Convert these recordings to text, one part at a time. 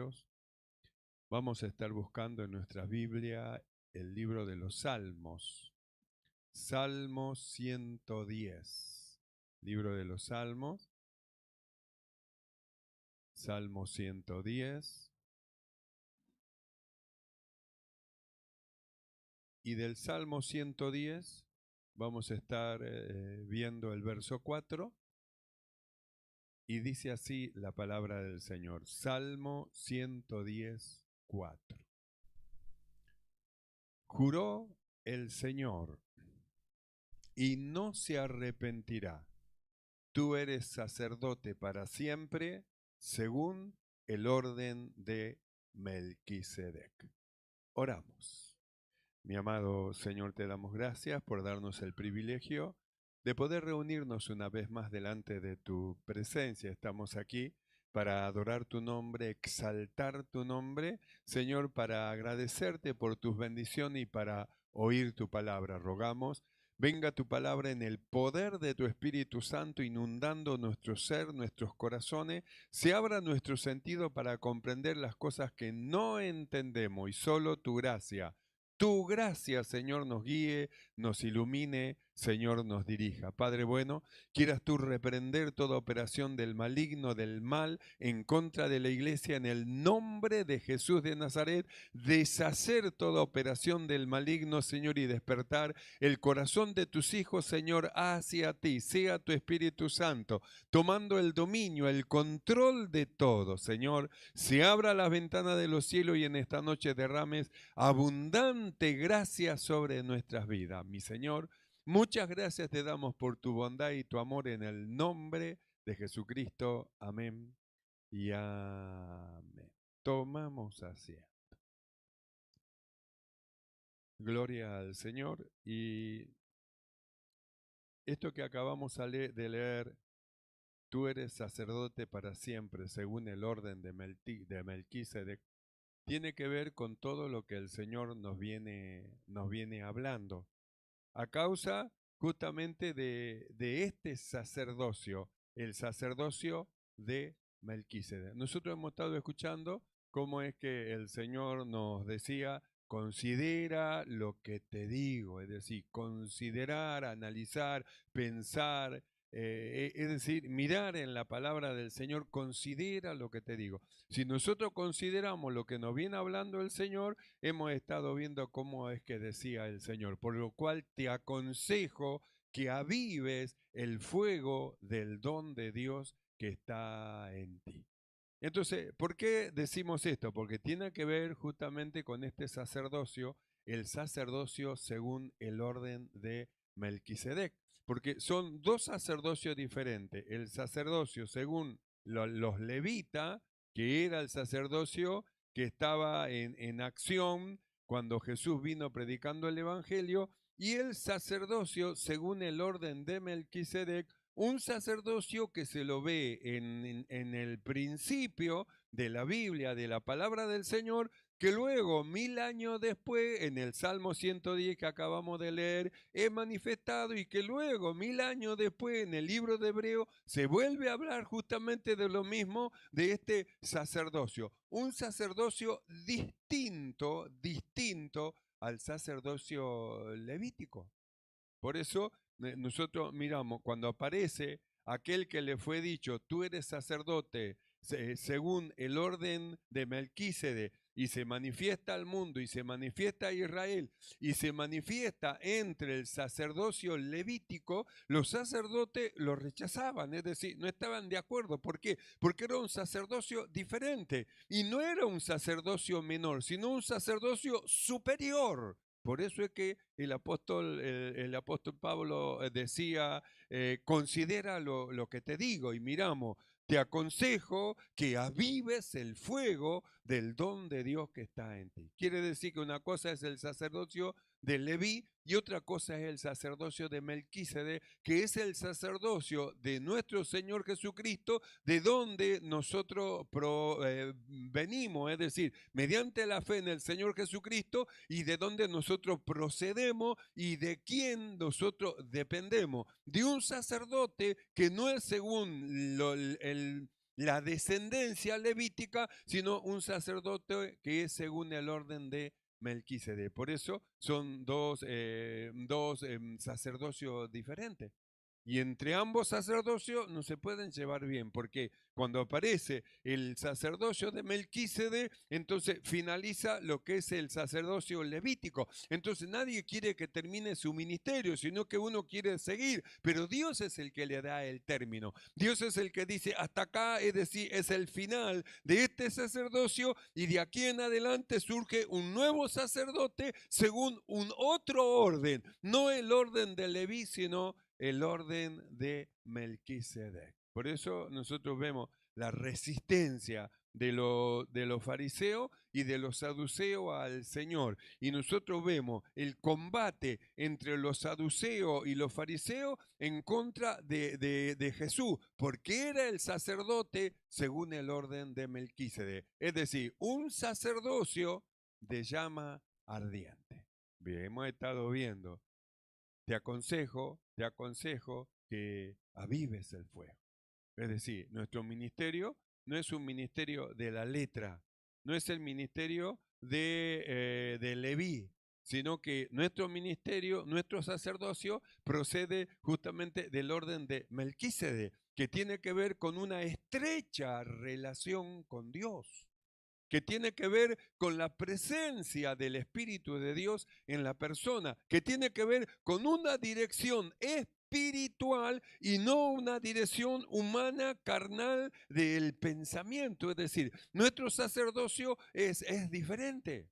Dios. Vamos a estar buscando en nuestra Biblia el libro de los Salmos. Salmo 110. Libro de los Salmos. Salmo 110. Y del Salmo 110 vamos a estar viendo el verso 4. Y dice así la palabra del Señor. Salmo 110, 4. Juró el Señor y no se arrepentirá. Tú eres sacerdote para siempre, según el orden de Melquisedec. Oramos. Mi amado Señor, te damos gracias por darnos el privilegio de poder reunirnos una vez más delante de tu presencia. Estamos aquí para adorar tu nombre, exaltar tu nombre, Señor, para agradecerte por tus bendiciones y para oír tu palabra. Rogamos, venga tu palabra en el poder de tu Espíritu Santo, inundando nuestro ser, nuestros corazones, se abra nuestro sentido para comprender las cosas que no entendemos y solo tu gracia, Señor, nos guíe, nos ilumine, Señor, nos dirija. Padre bueno, quieras tú reprender toda operación del maligno, del mal, en contra de la iglesia, en el nombre de Jesús de Nazaret, deshacer toda operación del maligno, Señor, y despertar el corazón de tus hijos, Señor, hacia ti. Sea tu Espíritu Santo, tomando el dominio, el control de todo, Señor. Se abra las ventanas de los cielos y en esta noche derrames abundante gracia sobre nuestras vidas. Mi Señor, muchas gracias te damos por tu bondad y tu amor en el nombre de Jesucristo. Amén y amén. Tomamos asiento. Gloria al Señor. Y esto que acabamos de leer, tú eres sacerdote para siempre, según el orden de Melquisedec, tiene que ver con todo lo que el Señor nos viene hablando, a causa justamente de este sacerdocio, el sacerdocio de Melquisedec. Nosotros hemos estado escuchando cómo es que el Señor nos decía: considera lo que te digo, es decir, considerar, analizar, pensar, es decir, mirar en la palabra del Señor, considera lo que te digo. Si nosotros consideramos lo que nos viene hablando el Señor, hemos estado viendo cómo es que decía el Señor, por lo cual te aconsejo que avives el fuego del don de Dios que está en ti. Entonces, ¿por qué decimos esto? Porque tiene que ver justamente con este sacerdocio, el sacerdocio según el orden de Melquisedec, porque son dos sacerdocios diferentes. El sacerdocio según los levitas, que era el sacerdocio que estaba en acción cuando Jesús vino predicando el Evangelio, y el sacerdocio según el orden de Melquisedec, un sacerdocio que se lo ve en el principio de la Biblia, de la palabra del Señor, que luego, 1000 años después, en el Salmo 110 que acabamos de leer, es manifestado, y que luego, 1000 años después, en el libro de Hebreo, se vuelve a hablar justamente de lo mismo, de este sacerdocio. Un sacerdocio distinto al sacerdocio levítico. Por eso nosotros miramos, cuando aparece aquel que le fue dicho, tú eres sacerdote según el orden de Melquísedec, y se manifiesta al mundo, y se manifiesta a Israel, y se manifiesta entre el sacerdocio levítico, los sacerdotes lo rechazaban, es decir, no estaban de acuerdo. ¿Por qué? Porque era un sacerdocio diferente, y no era un sacerdocio menor, sino un sacerdocio superior. Por eso es que el apóstol Pablo decía, considera lo que te digo, y miramos, te aconsejo que avives el fuego del don de Dios que está en ti. Quiere decir que una cosa es el sacerdocio de Leví y otra cosa es el sacerdocio de Melquisedec, que es el sacerdocio de nuestro Señor Jesucristo, de donde nosotros venimos, es decir, mediante la fe en el Señor Jesucristo, y de donde nosotros procedemos y de quién nosotros dependemos. De un sacerdote que no es según la descendencia levítica, sino un sacerdote que es según el orden de Melquisedec. Por eso son dos sacerdocios diferentes. Y entre ambos sacerdocios no se pueden llevar bien, porque cuando aparece el sacerdocio de Melquisedec, entonces finaliza lo que es el sacerdocio levítico. Entonces nadie quiere que termine su ministerio, sino que uno quiere seguir, pero Dios es el que le da el término. Dios es el que dice hasta acá, es decir, es el final de este sacerdocio y de aquí en adelante surge un nuevo sacerdote según un otro orden, no el orden de Leví, sino el orden de Melquisedec. Por eso nosotros vemos la resistencia de los fariseos y de los saduceos al Señor. Y nosotros vemos el combate entre los saduceos y los fariseos en contra de Jesús, porque era el sacerdote según el orden de Melquisedec. Es decir, un sacerdocio de llama ardiente. Bien, hemos estado viendo. Te aconsejo que avives el fuego. Es decir, nuestro ministerio no es un ministerio de la letra, no es el ministerio de Leví, sino que nuestro ministerio, nuestro sacerdocio procede justamente del orden de Melquisedec, que tiene que ver con una estrecha relación con Dios, que tiene que ver con la presencia del Espíritu de Dios en la persona, que tiene que ver con una dirección espiritual y no una dirección humana, carnal del pensamiento. Es decir, nuestro sacerdocio es diferente.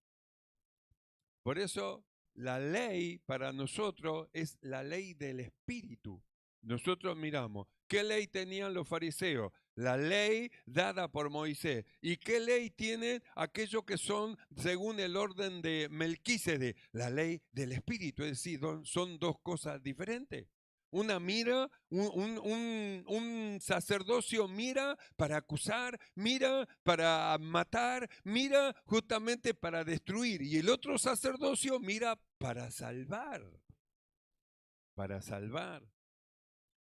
Por eso la ley para nosotros es la ley del Espíritu. Nosotros miramos, ¿qué ley tenían los fariseos? La ley dada por Moisés. ¿Y qué ley tienen aquellos que son según el orden de Melquisedec? La ley del Espíritu, es decir, son dos cosas diferentes. Una mira, un sacerdocio mira para acusar, mira para matar, mira justamente para destruir. Y el otro sacerdocio mira para salvar, para salvar.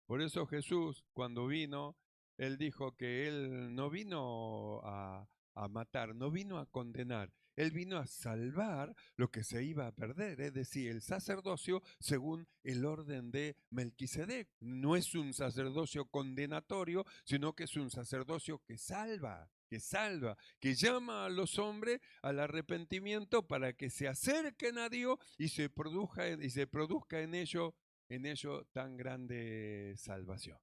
Por eso Jesús, cuando vino, él dijo que él no vino a matar, no vino a condenar. Él vino a salvar lo que se iba a perder, es decir, el sacerdocio según el orden de Melquisedec. No es un sacerdocio condenatorio, sino que es un sacerdocio que salva, que llama a los hombres al arrepentimiento para que se acerquen a Dios y se produzca en ello tan grande salvación.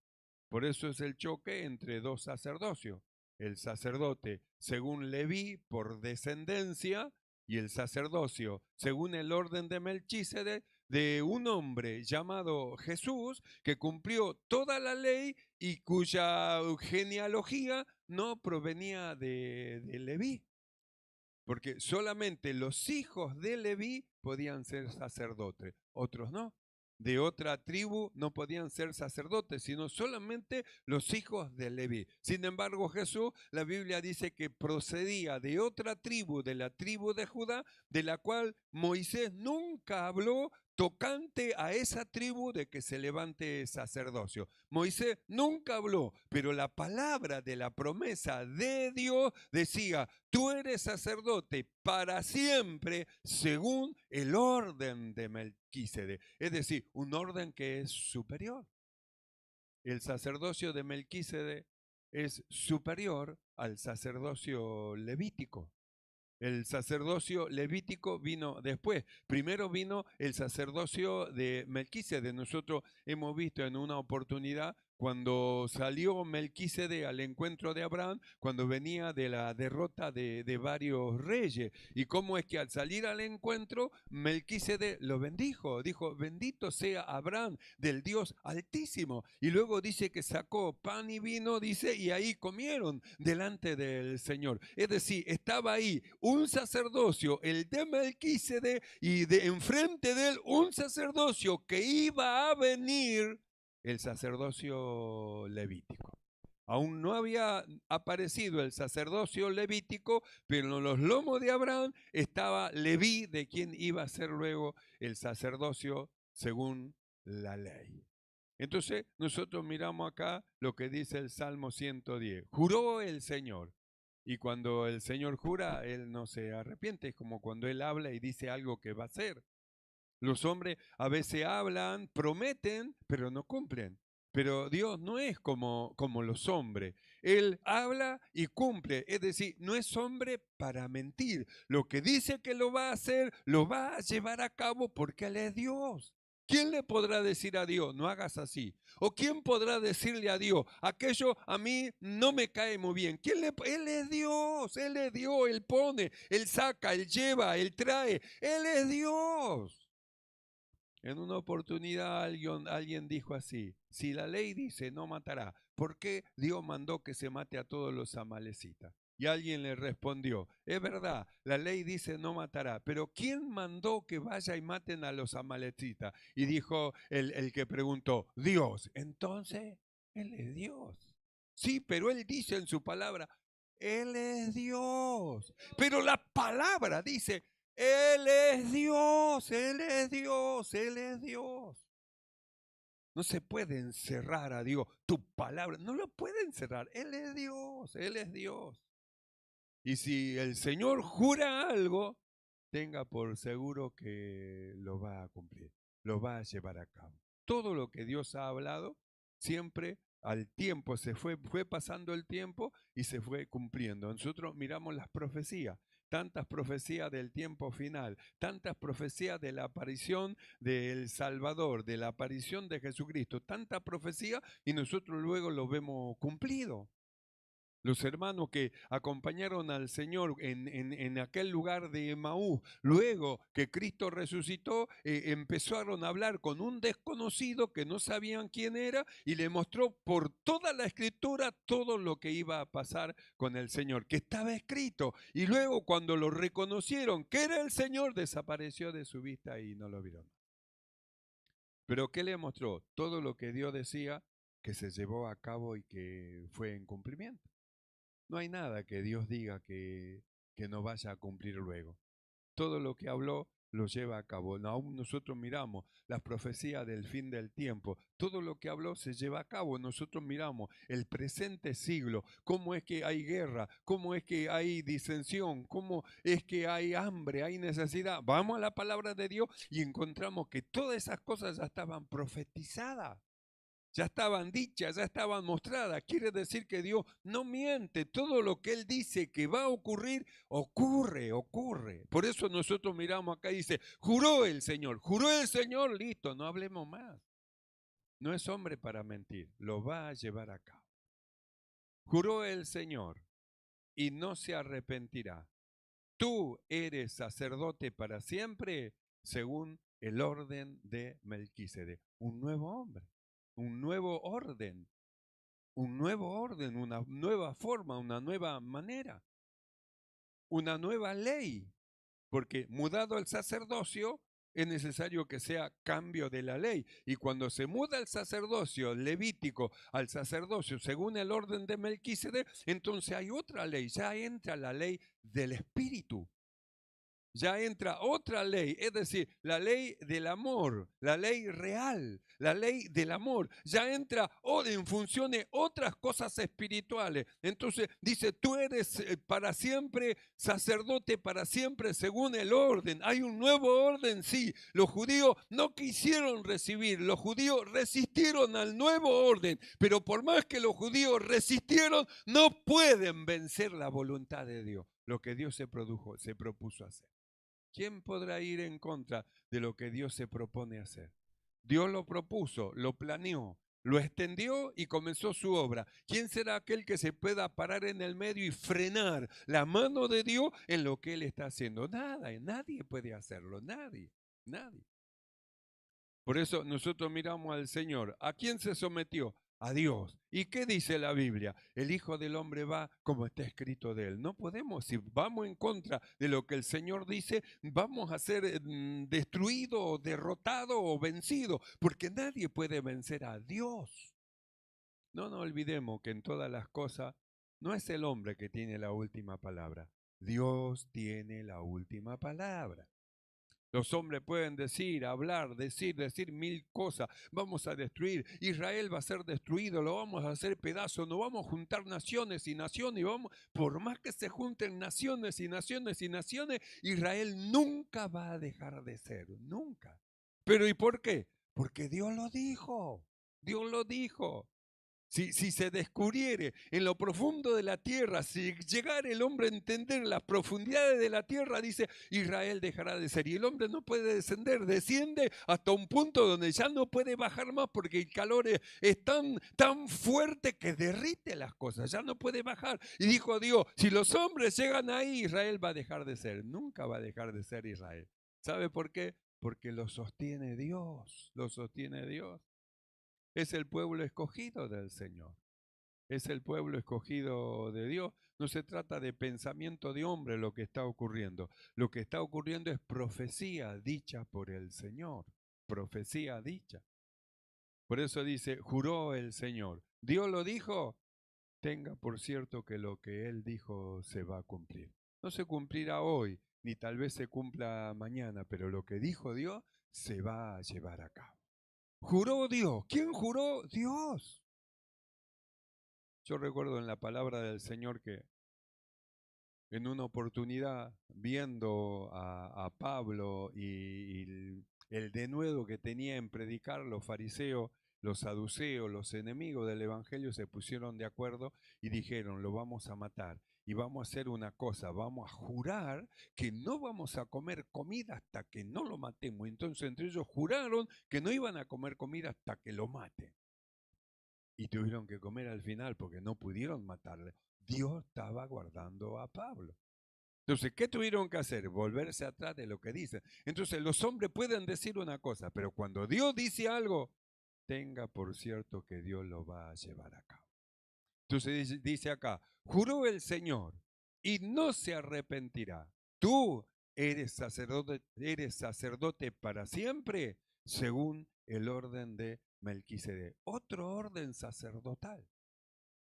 Por eso es el choque entre dos sacerdocios. El sacerdote según Leví por descendencia y el sacerdocio según el orden de Melquisedec de un hombre llamado Jesús que cumplió toda la ley y cuya genealogía no provenía de Leví, porque solamente los hijos de Leví podían ser sacerdotes, otros no. De otra tribu no podían ser sacerdotes, sino solamente los hijos de Leví. Sin embargo, Jesús, la Biblia dice que procedía de otra tribu, de la tribu de Judá, de la cual Moisés nunca habló tocante a esa tribu de que se levante sacerdocio. Moisés nunca habló, pero la palabra de la promesa de Dios decía: tú eres sacerdote para siempre según el orden de Melquisedec. Es decir, un orden que es superior. El sacerdocio de Melquisedec es superior al sacerdocio levítico. El sacerdocio levítico vino después. Primero vino el sacerdocio de Melquisedec. Nosotros hemos visto en una oportunidad cuando salió Melquisedec al encuentro de Abraham, cuando venía de la derrota de varios reyes. Y cómo es que al salir al encuentro, Melquisedec lo bendijo. Dijo: bendito sea Abraham del Dios Altísimo. Y luego dice que sacó pan y vino, dice, y ahí comieron delante del Señor. Es decir, estaba ahí un sacerdocio, el de Melquisedec, y enfrente de él un sacerdocio que iba a venir, el sacerdocio levítico. Aún no había aparecido el sacerdocio levítico, pero en los lomos de Abraham estaba Leví, de quien iba a ser luego el sacerdocio según la ley. Entonces nosotros miramos acá lo que dice el Salmo 110. Juró el Señor. Y cuando el Señor jura, Él no se arrepiente. Es como cuando Él habla y dice algo que va a hacer. Los hombres a veces hablan, prometen, pero no cumplen. Pero Dios no es como los hombres. Él habla y cumple. Es decir, no es hombre para mentir. Lo que dice que lo va a hacer, lo va a llevar a cabo porque Él es Dios. ¿Quién le podrá decir a Dios, no hagas así? ¿O quién podrá decirle a Dios, aquello a mí no me cae muy bien? Él es Dios, Él pone, Él saca, Él lleva, Él trae. Él es Dios. En una oportunidad alguien dijo así, si la ley dice no matará, ¿por qué Dios mandó que se mate a todos los amalecitas? Y alguien le respondió, es verdad, la ley dice no matará, pero ¿quién mandó que vaya y maten a los amalecitas? Y dijo el que preguntó, Dios. Entonces, Él es Dios. Sí, pero Él dice en su palabra, Él es Dios. Pero la palabra dice, Él es Dios, Él es Dios, Él es Dios. No se puede encerrar a Dios. Tu palabra no lo puede encerrar. Él es Dios, Él es Dios. Y si el Señor jura algo, tenga por seguro que lo va a cumplir, lo va a llevar a cabo. Todo lo que Dios ha hablado, siempre al tiempo fue pasando el tiempo y se fue cumpliendo. Nosotros miramos las profecías, tantas profecías del tiempo final, tantas profecías de la aparición del Salvador, de la aparición de Jesucristo, tanta profecía y nosotros luego lo vemos cumplido. Los hermanos que acompañaron al Señor en aquel lugar de Emaús, luego que Cristo resucitó, empezaron a hablar con un desconocido que no sabían quién era y le mostró por toda la escritura todo lo que iba a pasar con el Señor, que estaba escrito. Y luego cuando lo reconocieron que era el Señor, desapareció de su vista y no lo vieron. Pero ¿qué le mostró? Todo lo que Dios decía que se llevó a cabo y que fue en cumplimiento. No hay nada que Dios diga que no vaya a cumplir luego. Todo lo que habló lo lleva a cabo. Aún nosotros miramos las profecías del fin del tiempo. Todo lo que habló se lleva a cabo. Nosotros miramos el presente siglo, cómo es que hay guerra, cómo es que hay disensión, cómo es que hay hambre, hay necesidad. Vamos a la palabra de Dios y encontramos que todas esas cosas ya estaban profetizadas. Ya estaban dichas, ya estaban mostradas. Quiere decir que Dios no miente. Todo lo que Él dice que va a ocurrir, ocurre, ocurre. Por eso nosotros miramos acá y dice, juró el Señor, listo, no hablemos más. No es hombre para mentir, lo va a llevar a cabo. Juró el Señor y no se arrepentirá. Tú eres sacerdote para siempre, según el orden de Melquisedec. Un nuevo hombre, un nuevo orden, una nueva forma, una nueva manera, una nueva ley, porque mudado el sacerdocio es necesario que sea cambio de la ley. Y cuando se muda el sacerdocio levítico al sacerdocio según el orden de Melquisedec, entonces hay otra ley, ya entra la ley del Espíritu. Ya entra otra ley, es decir, la ley del amor, la ley real, la ley del amor. Ya entra en funciones otras cosas espirituales. Entonces dice, tú eres para siempre sacerdote, para siempre según el orden. Hay un nuevo orden, sí. Los judíos no quisieron recibir, los judíos resistieron al nuevo orden, pero por más que los judíos resistieron, no pueden vencer la voluntad de Dios, lo que Dios se propuso hacer. ¿Quién podrá ir en contra de lo que Dios se propone hacer? Dios lo propuso, lo planeó, lo extendió y comenzó su obra. ¿Quién será aquel que se pueda parar en el medio y frenar la mano de Dios en lo que Él está haciendo? Nada, nadie puede hacerlo, nadie, nadie. Por eso nosotros miramos al Señor. ¿A quién se sometió? A Dios. ¿Y qué dice la Biblia? El Hijo del Hombre va como está escrito de él. No podemos, si vamos en contra de lo que el Señor dice, vamos a ser destruidos, derrotados o vencidos, porque nadie puede vencer a Dios. No nos olvidemos que en todas las cosas no es el hombre que tiene la última palabra. Dios tiene la última palabra. Los hombres pueden decir, hablar, decir mil cosas. Vamos a destruir. Israel va a ser destruido, lo vamos a hacer pedazos. No vamos a juntar naciones y naciones. Y vamos, por más que se junten naciones y naciones y naciones, Israel nunca va a dejar de ser. Nunca. ¿Pero y por qué? Porque Dios lo dijo. Dios lo dijo. Si se descubriere en lo profundo de la tierra, si llegara el hombre a entender las profundidades de la tierra, dice, Israel dejará de ser. Y el hombre no puede descender, desciende hasta un punto donde ya no puede bajar más porque el calor es tan fuerte que derrite las cosas, ya no puede bajar. Y dijo Dios, si los hombres llegan ahí, Israel va a dejar de ser. Nunca va a dejar de ser Israel. ¿Sabe por qué? Porque lo sostiene Dios, lo sostiene Dios. Es el pueblo escogido del Señor. Es el pueblo escogido de Dios. No se trata de pensamiento de hombre lo que está ocurriendo. Lo que está ocurriendo es profecía dicha por el Señor. Profecía dicha. Por eso dice, juró el Señor. Dios lo dijo, tenga por cierto que lo que Él dijo se va a cumplir. No se cumplirá hoy, ni tal vez se cumpla mañana, pero lo que dijo Dios se va a llevar a cabo. Juró Dios. ¿Quién juró? Dios. Yo recuerdo en la palabra del Señor que en una oportunidad, viendo a Pablo y el denuedo que tenía en predicar, los fariseos, los saduceos, los enemigos del Evangelio se pusieron de acuerdo y dijeron, lo vamos a matar. Y vamos a hacer una cosa, vamos a jurar que no vamos a comer comida hasta que no lo matemos. Entonces entre ellos juraron que no iban a comer comida hasta que lo maten. Y tuvieron que comer al final porque no pudieron matarle. Dios estaba guardando a Pablo. Entonces, ¿qué tuvieron que hacer? Volverse atrás de lo que dicen. Entonces, los hombres pueden decir una cosa, pero cuando Dios dice algo, tenga por cierto que Dios lo va a llevar a cabo. Entonces dice acá, juró el Señor y no se arrepentirá. Tú eres sacerdote para siempre, según el orden de Melquisedec. Otro orden sacerdotal,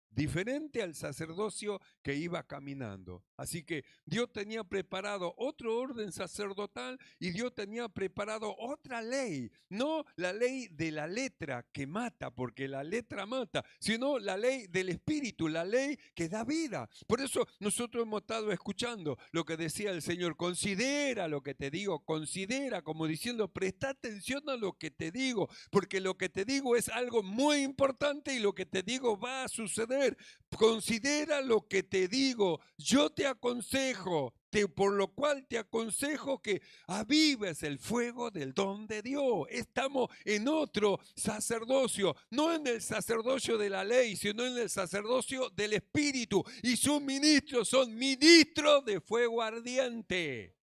diferente al sacerdocio que iba caminando. Así que Dios tenía preparado otro orden sacerdotal y Dios tenía preparado otra ley, no la ley de la letra que mata, porque la letra mata, sino la ley del espíritu, la ley que da vida. Por eso nosotros hemos estado escuchando lo que decía el Señor, considera lo que te digo, considera, como diciendo, presta atención a lo que te digo, porque lo que te digo es algo muy importante y lo que te digo va a suceder. Considera lo que te digo, yo te aconsejo, por lo cual te aconsejo que avives el fuego del don de Dios. Estamos en otro sacerdocio, no en el sacerdocio de la ley, sino en el sacerdocio del Espíritu. Y sus ministros son ministros de fuego ardiente.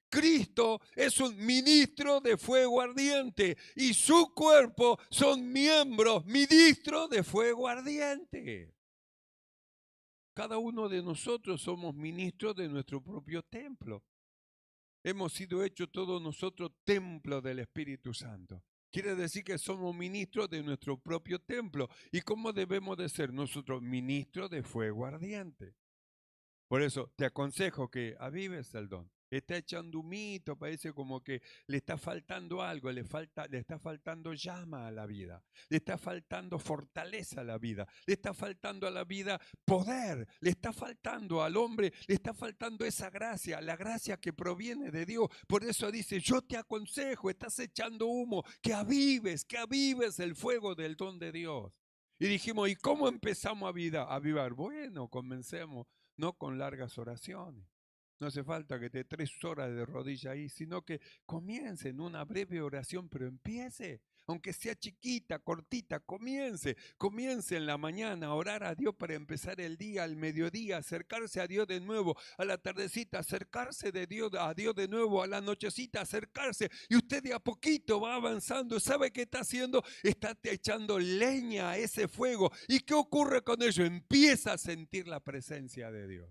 Cristo es un ministro de fuego ardiente y su cuerpo son miembros, ministros de fuego ardiente. Cada uno de nosotros somos ministros de nuestro propio templo. Hemos sido hechos todos nosotros templo del Espíritu Santo. Quiere decir que somos ministros de nuestro propio templo. ¿Y cómo debemos de ser nosotros? Ministros de fuego ardiente. Por eso te aconsejo que avives el don. Está echando un mito, parece como que le está faltando algo, le está faltando llama a la vida, le está faltando fortaleza a la vida, le está faltando a la vida poder, le está faltando al hombre, le está faltando esa gracia, la gracia que proviene de Dios. Por eso dice, yo te aconsejo, estás echando humo, que avives el fuego del don de Dios. Y dijimos, ¿y cómo empezamos a avivar? Bueno, comencemos. No con largas oraciones. No hace falta que te 3 horas de rodilla ahí, sino que comience en una breve oración, pero empiece. Aunque sea chiquita, cortita, comience en la mañana a orar a Dios para empezar el día, al mediodía, acercarse a Dios de nuevo, a la tardecita, acercarse a Dios de nuevo, a la nochecita, acercarse. Y usted de a poquito va avanzando. ¿Sabe qué está haciendo? Está echando leña a ese fuego. ¿Y qué ocurre con ello? Empieza a sentir la presencia de Dios.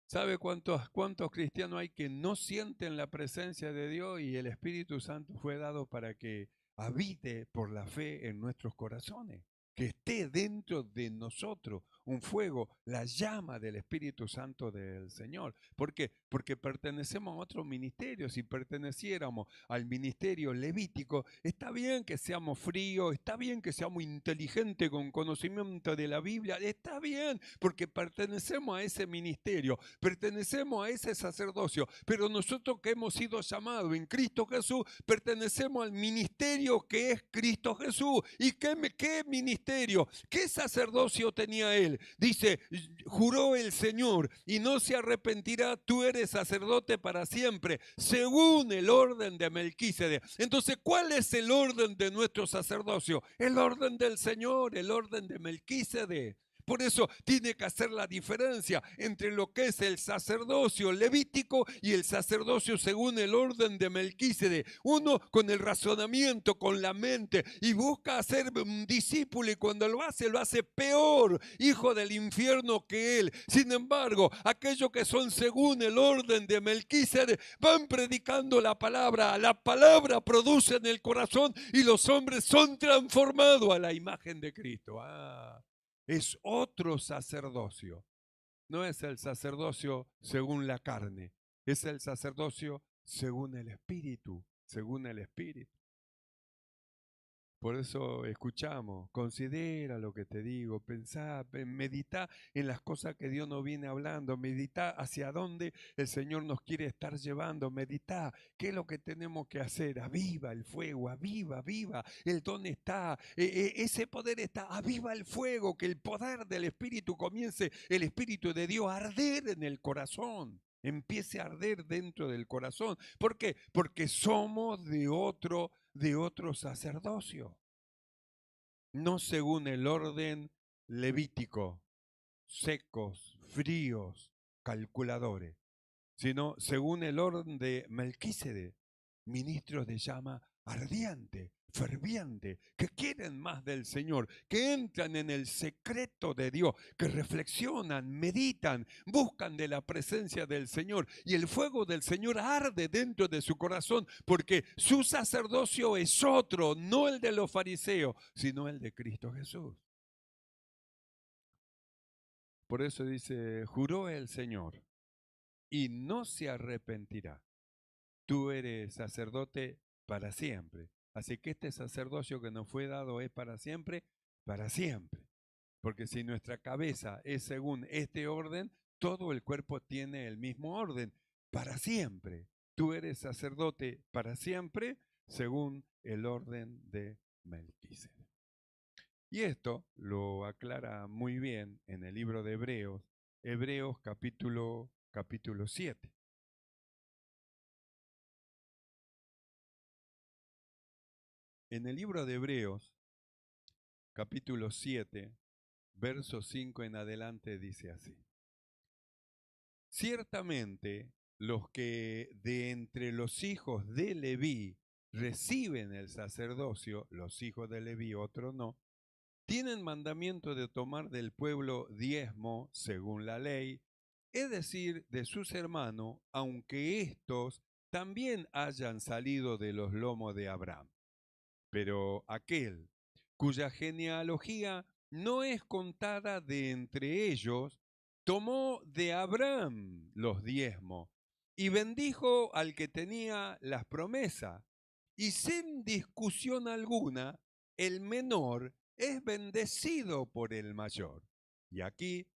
¿Sabe cuántos cristianos hay que no sienten la presencia de Dios y el Espíritu Santo fue dado para que habite por la fe en nuestros corazones? Que esté dentro de nosotros. un fuego, la llama del Espíritu Santo del Señor. ¿Por qué? Porque pertenecemos a otro ministerio. Si perteneciéramos al ministerio levítico, está bien que seamos fríos, está bien que seamos inteligentes con conocimiento de la Biblia, está bien, porque pertenecemos a ese ministerio, pertenecemos a ese sacerdocio, pero nosotros que hemos sido llamados en Cristo Jesús, pertenecemos al ministerio que es Cristo Jesús. ¿Y qué ministerio? ¿Qué sacerdocio tenía él? Dice, juró el Señor y no se arrepentirá, tú eres sacerdote para siempre, según el orden de Melquisedec. Entonces, ¿cuál es el orden de nuestro sacerdocio? El orden del Señor, el orden de Melquisedec. Por eso tiene que hacer la diferencia entre lo que es el sacerdocio levítico y el sacerdocio según el orden de Melquisedec. Uno con el razonamiento, con la mente, y busca ser un discípulo, y cuando lo hace peor, hijo del infierno que él. Sin embargo, aquellos que son según el orden de Melquisedec van predicando la palabra produce en el corazón y los hombres son transformados a la imagen de Cristo. Es otro sacerdocio. No es el sacerdocio según la carne, es el sacerdocio según el Espíritu, según el Espíritu. Por eso escuchamos, considera lo que te digo, pensá, medita en las cosas que Dios nos viene hablando, medita hacia dónde el Señor nos quiere estar llevando, medita qué es lo que tenemos que hacer, aviva el fuego, aviva, el don está, ese poder está, aviva el fuego, que el poder del Espíritu comience, el Espíritu de Dios a arder en el corazón. Empiece a arder dentro del corazón. ¿Por qué? Porque somos de otro sacerdocio, no según el orden levítico, secos, fríos, calculadores, sino según el orden de Melquisedec, ministros de llama ardiente, ferviente, que quieren más del Señor, que entran en el secreto de Dios, que reflexionan, meditan, buscan de la presencia del Señor, y el fuego del Señor arde dentro de su corazón, porque su sacerdocio es otro, no el de los fariseos, sino el de Cristo Jesús. Por eso dice, juró el Señor y no se arrepentirá. Tú eres sacerdote para siempre. Así que este sacerdocio que nos fue dado es para siempre, para siempre. Porque si nuestra cabeza es según este orden, todo el cuerpo tiene el mismo orden, para siempre. Tú eres sacerdote para siempre, según el orden de Melquisedec. Y esto lo aclara muy bien en el libro de Hebreos, Hebreos capítulo 7. En el libro de Hebreos, capítulo 7, verso 5 en adelante, dice así. Ciertamente, los que de entre los hijos de Leví reciben el sacerdocio, los hijos de Leví, otros no, tienen mandamiento de tomar del pueblo diezmo según la ley, es decir, de sus hermanos, aunque éstos también hayan salido de los lomos de Abraham. Pero aquel cuya genealogía no es contada de entre ellos, tomó de Abraham los diezmos y bendijo al que tenía las promesas. Y sin discusión alguna, el menor es bendecido por el mayor. Y aquí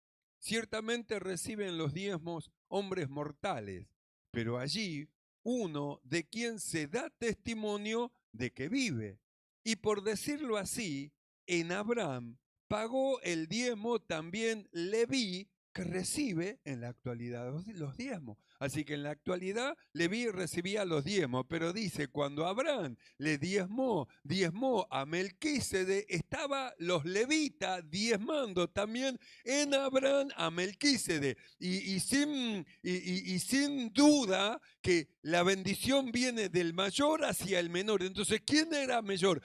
ciertamente reciben los diezmos hombres mortales, pero allí uno de quien se da testimonio de que vive. Y por decirlo así, en Abraham pagó el diezmo también Leví, que recibe en la actualidad los diezmos. Así que en la actualidad Leví recibía los diezmos, pero dice, cuando Abraham le diezmó a Melquisedec, estaba los levitas diezmando también en Abraham a Melquisedec. Y sin duda que la bendición viene del mayor hacia el menor. Entonces, ¿quién era mayor?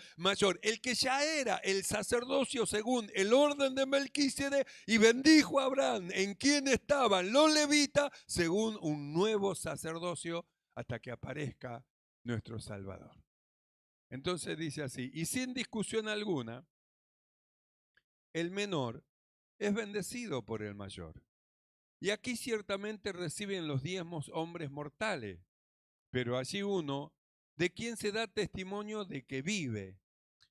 El que ya era el sacerdocio según el orden de Melquisedec, y bendijo a Abraham, en quien estaban los levitas, según un nuevo sacerdocio, hasta que aparezca nuestro Salvador. Entonces dice así, y sin discusión alguna, el menor es bendecido por el mayor. Y aquí ciertamente reciben los diezmos hombres mortales, pero allí uno de quien se da testimonio de que vive.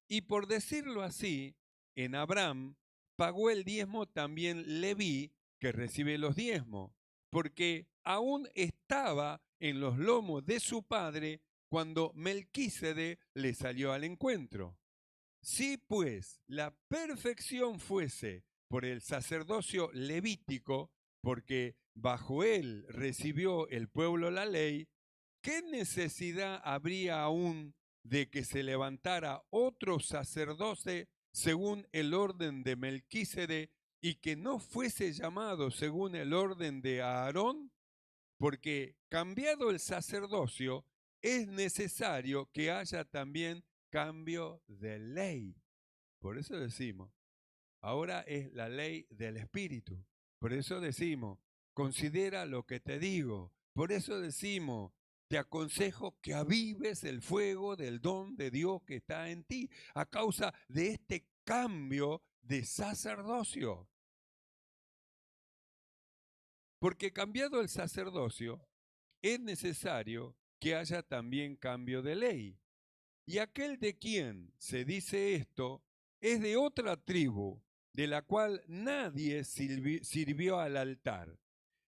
Y por decirlo así, en Abraham pagó el diezmo también Leví, que recibe los diezmos, porque aún estaba en los lomos de su padre cuando Melquísede le salió al encuentro. Si pues la perfección fuese por el sacerdocio levítico, porque bajo él recibió el pueblo la ley, ¿qué necesidad habría aún de que se levantara otro sacerdote según el orden de Melquísede y que no fuese llamado según el orden de Aarón? Porque cambiado el sacerdocio, es necesario que haya también cambio de ley. Por eso decimos, ahora es la ley del Espíritu. Por eso decimos, considera lo que te digo. Por eso decimos, te aconsejo que avives el fuego del don de Dios que está en ti a causa de este cambio de sacerdocio. Porque cambiado el sacerdocio, es necesario que haya también cambio de ley. Y aquel de quien se dice esto es de otra tribu, de la cual nadie sirvió al altar.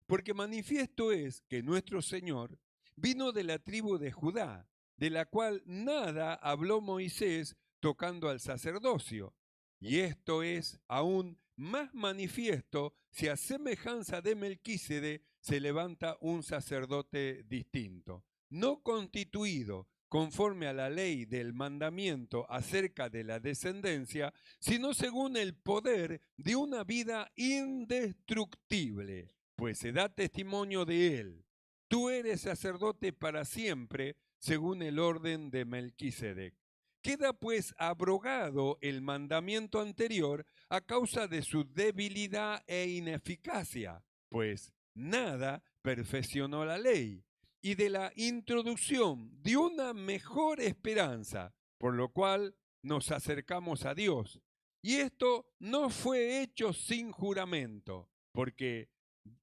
Porque manifiesto es que nuestro Señor vino de la tribu de Judá, de la cual nada habló Moisés tocando al sacerdocio. Y esto es aún más manifiesto si a semejanza de Melquísede se levanta un sacerdote distinto, no constituido conforme a la ley del mandamiento acerca de la descendencia, sino según el poder de una vida indestructible, pues se da testimonio de él. Tú eres sacerdote para siempre, según el orden de Melquisedec. Queda pues abrogado el mandamiento anterior a causa de su debilidad e ineficacia, pues nada perfeccionó la ley, y de la introducción de una mejor esperanza, por lo cual nos acercamos a Dios. Y esto no fue hecho sin juramento, porque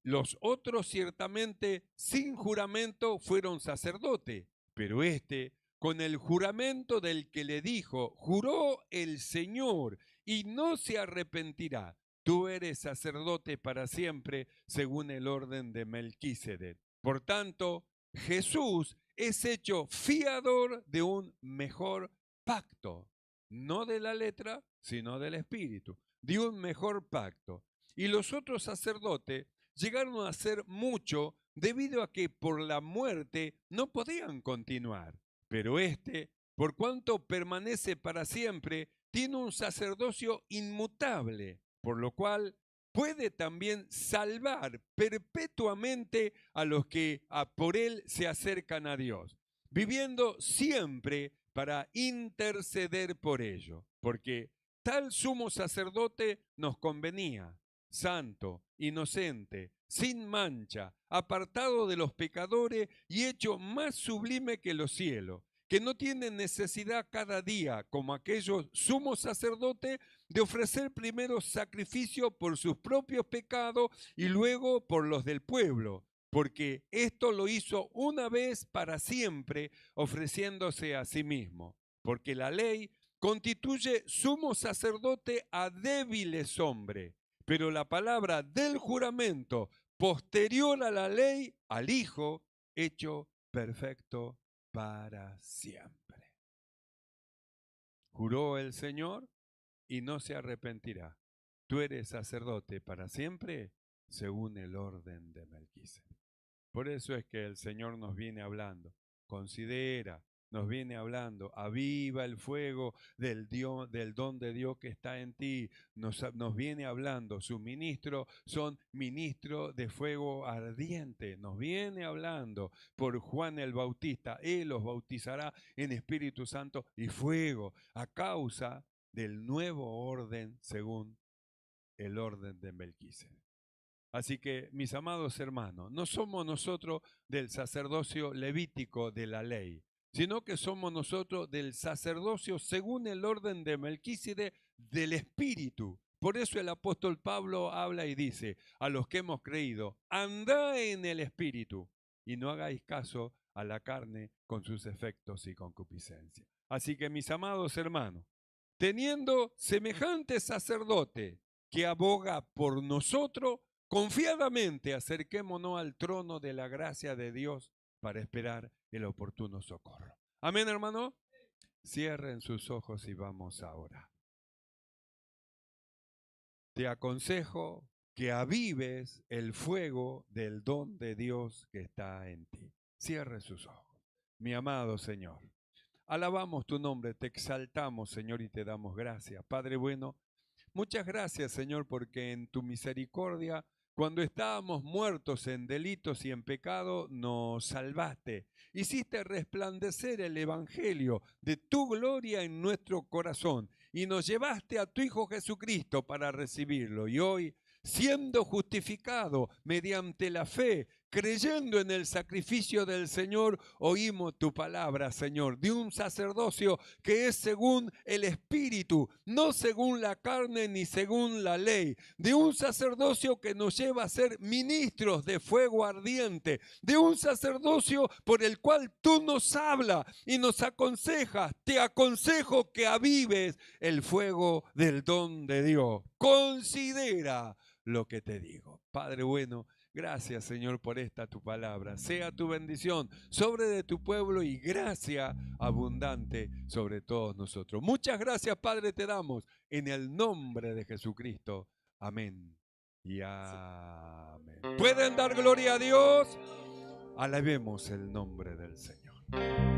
los otros ciertamente sin juramento fueron sacerdotes, pero este, con el juramento del que le dijo, juró el Señor y no se arrepentirá. Tú eres sacerdote para siempre, según el orden de Melquísedec. Por tanto, Jesús es hecho fiador de un mejor pacto, no de la letra, sino del espíritu, de un mejor pacto. Y los otros sacerdotes llegaron a hacer mucho debido a que por la muerte no podían continuar. Pero este, por cuanto permanece para siempre, tiene un sacerdocio inmutable, por lo cual puede también salvar perpetuamente a los que por él se acercan a Dios, viviendo siempre para interceder por ello, porque tal sumo sacerdote nos convenía, santo, inocente, sin mancha, apartado de los pecadores y hecho más sublime que los cielos, que no tiene necesidad cada día, como aquellos sumos sacerdotes, de ofrecer primero sacrificio por sus propios pecados y luego por los del pueblo, porque esto lo hizo una vez para siempre, ofreciéndose a sí mismo, porque la ley constituye sumo sacerdote a débiles hombres, pero la palabra del juramento posterior a la ley, al Hijo, hecho perfecto para siempre. Juró el Señor y no se arrepentirá. Tú eres sacerdote para siempre, según el orden de Melquisedec. Por eso es que el Señor nos viene hablando. Considera, nos viene hablando, aviva el fuego del don de Dios que está en ti. Nos viene hablando, sus ministros son ministros de fuego ardiente. Nos viene hablando por Juan el Bautista. Él los bautizará en Espíritu Santo y fuego a causa del nuevo orden según el orden de Melquisedec. Así que, mis amados hermanos, no somos nosotros del sacerdocio levítico de la ley, sino que somos nosotros del sacerdocio según el orden de Melquísede del Espíritu, Por eso el apóstol Pablo habla y dice, a los que hemos creído, andad en el Espíritu y no hagáis caso a la carne con sus efectos y concupiscencia. Así que mis amados hermanos, teniendo semejante sacerdote que aboga por nosotros, confiadamente acerquémonos al trono de la gracia de Dios para esperar el oportuno socorro. Amén, hermano. Cierren sus ojos y vamos a orar. Te aconsejo que avives el fuego del don de Dios que está en ti. Cierre sus ojos. Mi amado Señor, alabamos tu nombre, te exaltamos, Señor, y te damos gracias. Padre bueno, muchas gracias, Señor, porque en tu misericordia, cuando estábamos muertos en delitos y en pecado, nos salvaste. Hiciste resplandecer el evangelio de tu gloria en nuestro corazón y nos llevaste a tu Hijo Jesucristo para recibirlo. Y hoy, siendo justificado mediante la fe, creyendo en el sacrificio del Señor, oímos tu palabra, Señor, de un sacerdocio que es según el Espíritu, no según la carne ni según la ley, de un sacerdocio que nos lleva a ser ministros de fuego ardiente, de un sacerdocio por el cual tú nos hablas y nos aconsejas. Te aconsejo que avives el fuego del don de Dios. Considera lo que te digo. Padre bueno, gracias, Señor, por esta tu palabra. Sea tu bendición sobre de tu pueblo y gracia abundante sobre todos nosotros. Muchas gracias, Padre, te damos en el nombre de Jesucristo. Amén y amén. ¿Pueden dar gloria a Dios? Alabemos el nombre del Señor.